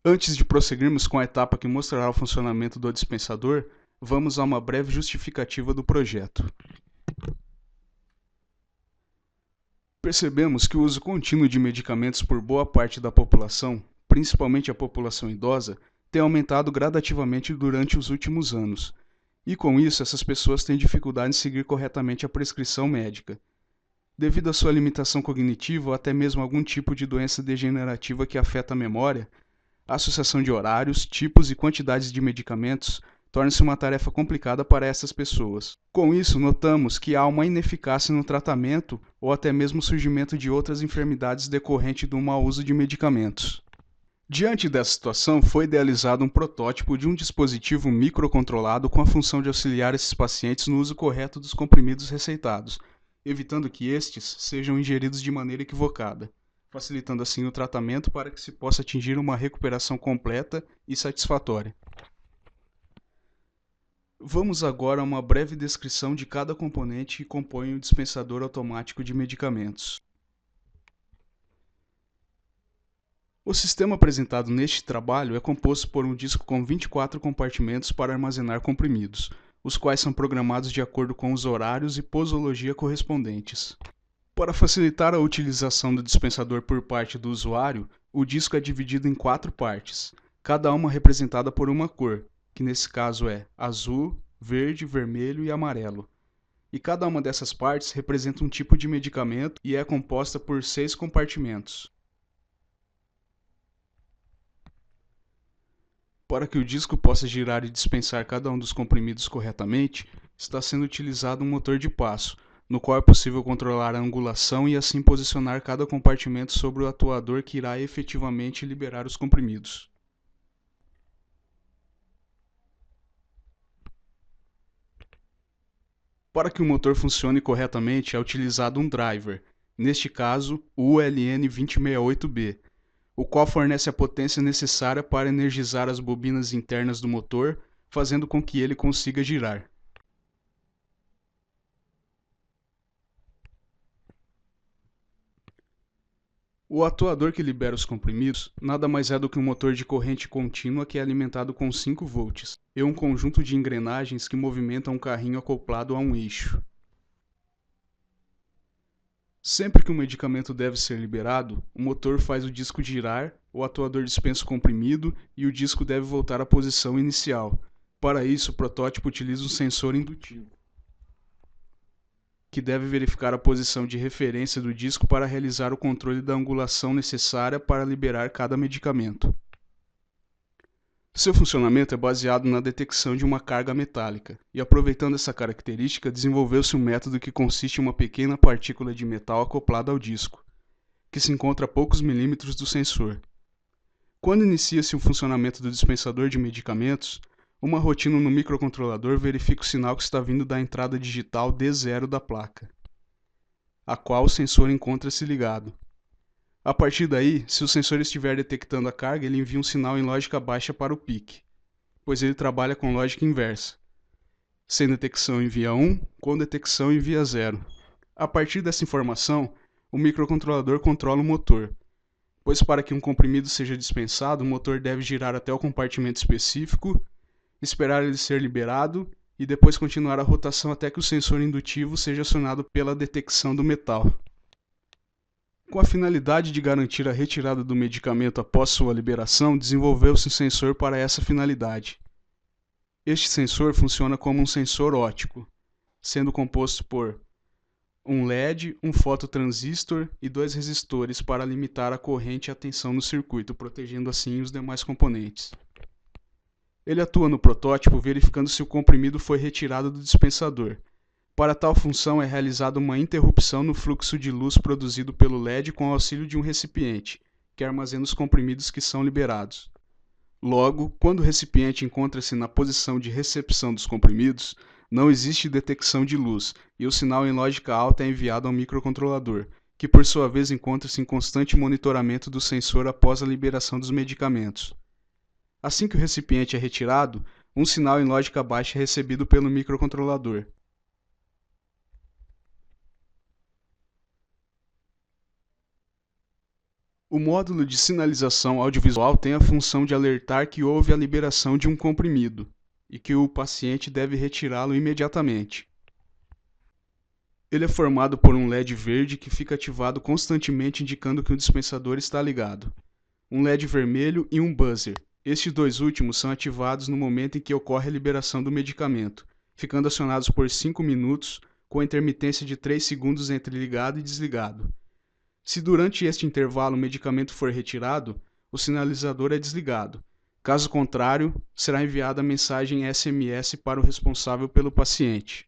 Antes de prosseguirmos com a etapa que mostrará o funcionamento do dispensador, vamos a uma breve justificativa do projeto. Percebemos que o uso contínuo de medicamentos por boa parte da população, principalmente a população idosa, tem aumentado gradativamente durante os últimos anos. E com isso, essas pessoas têm dificuldade em seguir corretamente a prescrição médica, devido à sua limitação cognitiva ou até mesmo algum tipo de doença degenerativa que afeta a memória. A associação de horários, tipos e quantidades de medicamentos torna-se uma tarefa complicada para essas pessoas. Com isso, notamos que há uma ineficácia no tratamento ou até mesmo o surgimento de outras enfermidades decorrente do mau uso de medicamentos. Diante dessa situação, foi idealizado um protótipo de um dispositivo microcontrolado com a função de auxiliar esses pacientes no uso correto dos comprimidos receitados, evitando que estes sejam ingeridos de maneira equivocada, facilitando assim o tratamento para que se possa atingir uma recuperação completa e satisfatória. Vamos agora a uma breve descrição de cada componente que compõe o dispensador automático de medicamentos. O sistema apresentado neste trabalho é composto por um disco com 24 compartimentos para armazenar comprimidos, os quais são programados de acordo com os horários e posologia correspondentes. Para facilitar a utilização do dispensador por parte do usuário, o disco é dividido em 4 partes, cada uma representada por uma cor, que nesse caso é azul, verde, vermelho e amarelo. E cada uma dessas partes representa um tipo de medicamento e é composta por 6 compartimentos. Para que o disco possa girar e dispensar cada um dos comprimidos corretamente, está sendo utilizado um motor de passo, no qual é possível controlar a angulação e assim posicionar cada compartimento sobre o atuador que irá efetivamente liberar os comprimidos. Para que o motor funcione corretamente, é utilizado um driver, neste caso o ULN2068B, o qual fornece a potência necessária para energizar as bobinas internas do motor, fazendo com que ele consiga girar. O atuador que libera os comprimidos nada mais é do que um motor de corrente contínua que é alimentado com 5 volts e um conjunto de engrenagens que movimentam um carrinho acoplado a um eixo. Sempre que um medicamento deve ser liberado, o motor faz o disco girar, o atuador dispensa o comprimido e o disco deve voltar à posição inicial. Para isso, o protótipo utiliza um sensor indutivo, que deve verificar a posição de referência do disco para realizar o controle da angulação necessária para liberar cada medicamento. Seu funcionamento é baseado na detecção de uma carga metálica, e aproveitando essa característica, desenvolveu-se um método que consiste em uma pequena partícula de metal acoplada ao disco, que se encontra a poucos milímetros do sensor. Quando inicia-se o funcionamento do dispensador de medicamentos, uma rotina no microcontrolador verifica o sinal que está vindo da entrada digital D0 da placa, a qual o sensor encontra-se ligado. A partir daí, se o sensor estiver detectando a carga, ele envia um sinal em lógica baixa para o PIC, pois ele trabalha com lógica inversa. Sem detecção envia 1, com detecção envia 0. A partir dessa informação, o microcontrolador controla o motor, pois para que um comprimido seja dispensado, o motor deve girar até o compartimento específico, esperar ele ser liberado e depois continuar a rotação até que o sensor indutivo seja acionado pela detecção do metal. Com a finalidade de garantir a retirada do medicamento após sua liberação, desenvolveu-se um sensor para essa finalidade. Este sensor funciona como um sensor óptico, sendo composto por um LED, um fototransistor e 2 resistores para limitar a corrente e a tensão no circuito, protegendo assim os demais componentes. Ele atua no protótipo verificando se o comprimido foi retirado do dispensador. Para tal função é realizada uma interrupção no fluxo de luz produzido pelo LED com o auxílio de um recipiente, que armazena os comprimidos que são liberados. Logo, quando o recipiente encontra-se na posição de recepção dos comprimidos, não existe detecção de luz e o sinal em lógica alta é enviado ao microcontrolador, que por sua vez encontra-se em constante monitoramento do sensor após a liberação dos medicamentos. Assim que o recipiente é retirado, um sinal em lógica baixa é recebido pelo microcontrolador. O módulo de sinalização audiovisual tem a função de alertar que houve a liberação de um comprimido e que o paciente deve retirá-lo imediatamente. Ele é formado por um LED verde que fica ativado constantemente indicando que o dispensador está ligado, um LED vermelho e um buzzer. Estes dois últimos são ativados no momento em que ocorre a liberação do medicamento, ficando acionados por 5 minutos, com a intermitência de 3 segundos entre ligado e desligado. Se durante este intervalo o medicamento for retirado, o sinalizador é desligado. Caso contrário, será enviada a mensagem SMS para o responsável pelo paciente.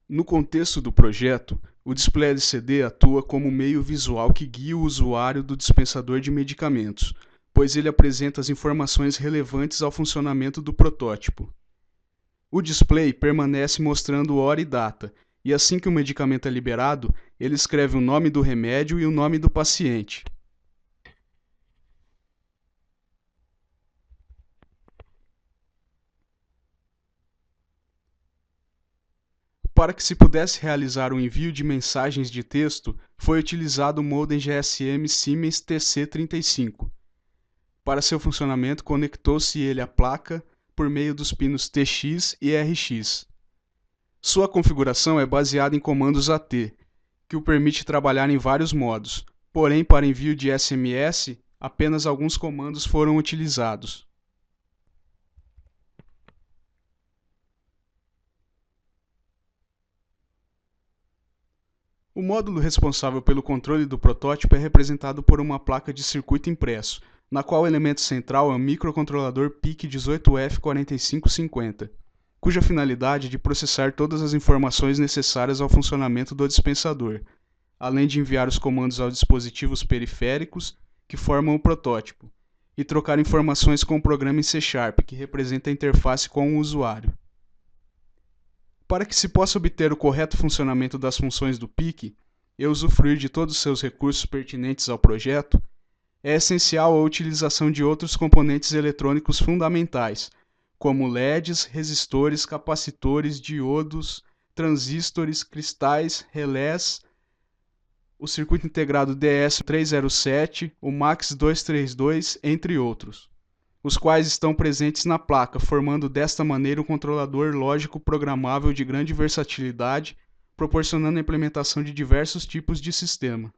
No contexto do projeto, o display LCD atua como meio visual que guia o usuário do dispensador de medicamentos, pois ele apresenta as informações relevantes ao funcionamento do protótipo. O display permanece mostrando hora e data, e assim que o medicamento é liberado, ele escreve o nome do remédio e o nome do paciente. Para que se pudesse realizar o envio de mensagens de texto, foi utilizado o modem GSM Siemens TC35. Para seu funcionamento, conectou-se ele à placa por meio dos pinos TX e RX. Sua configuração é baseada em comandos AT, que o permite trabalhar em vários modos, porém para envio de SMS, apenas alguns comandos foram utilizados. O módulo responsável pelo controle do protótipo é representado por uma placa de circuito impresso, na qual o elemento central é um microcontrolador PIC18F4550, cuja finalidade é de processar todas as informações necessárias ao funcionamento do dispensador, além de enviar os comandos aos dispositivos periféricos que formam o protótipo, e trocar informações com o programa em C#, que representa a interface com o usuário. Para que se possa obter o correto funcionamento das funções do PIC e usufruir de todos os seus recursos pertinentes ao projeto, é essencial a utilização de outros componentes eletrônicos fundamentais, como LEDs, resistores, capacitores, diodos, transistores, cristais, relés, o circuito integrado DS307, o MAX232, entre outros, os quais estão presentes na placa, formando desta maneira um controlador lógico programável de grande versatilidade, proporcionando a implementação de diversos tipos de sistema.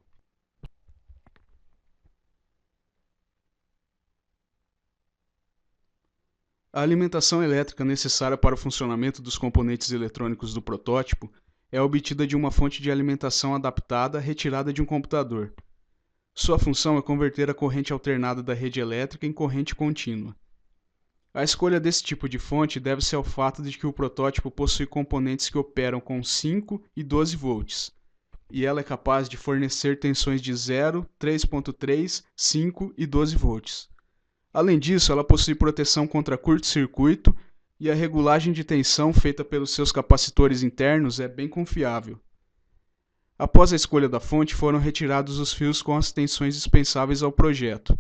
A alimentação elétrica necessária para o funcionamento dos componentes eletrônicos do protótipo é obtida de uma fonte de alimentação adaptada retirada de um computador. Sua função é converter a corrente alternada da rede elétrica em corrente contínua. A escolha desse tipo de fonte deve-se ao fato de que o protótipo possui componentes que operam com 5 e 12 volts, e ela é capaz de fornecer tensões de 0, 3.3, 5 e 12 volts. Além disso, ela possui proteção contra curto-circuito e a regulagem de tensão feita pelos seus capacitores internos é bem confiável. Após a escolha da fonte, foram retirados os fios com as tensões dispensáveis ao projeto,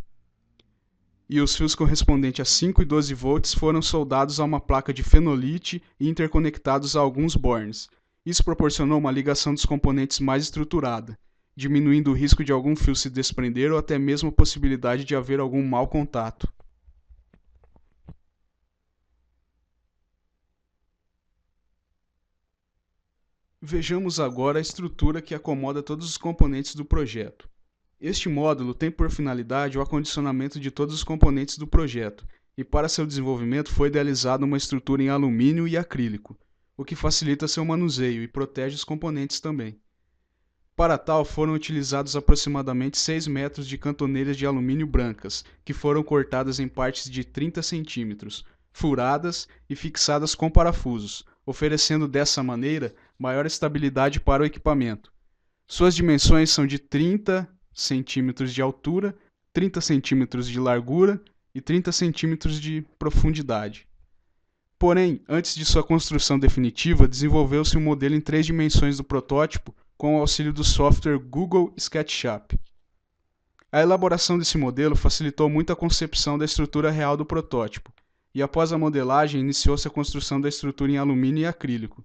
e os fios correspondentes a 5 e 12 volts foram soldados a uma placa de fenolite e interconectados a alguns bornes. Isso proporcionou uma ligação dos componentes mais estruturada, diminuindo o risco de algum fio se desprender ou até mesmo a possibilidade de haver algum mau contato. Vejamos agora a estrutura que acomoda todos os componentes do projeto. Este módulo tem por finalidade o acondicionamento de todos os componentes do projeto, e para seu desenvolvimento foi idealizada uma estrutura em alumínio e acrílico, o que facilita seu manuseio e protege os componentes também. Para tal, foram utilizados aproximadamente 6 metros de cantoneiras de alumínio brancas, que foram cortadas em partes de 30 centímetros, furadas e fixadas com parafusos, oferecendo dessa maneira maior estabilidade para o equipamento. Suas dimensões são de 30 centímetros de altura, 30 centímetros de largura e 30 centímetros de profundidade. Porém, antes de sua construção definitiva, desenvolveu-se um modelo em 3 dimensões do protótipo com o auxílio do software Google SketchUp. A elaboração desse modelo facilitou muito a concepção da estrutura real do protótipo, e após a modelagem iniciou-se a construção da estrutura em alumínio e acrílico.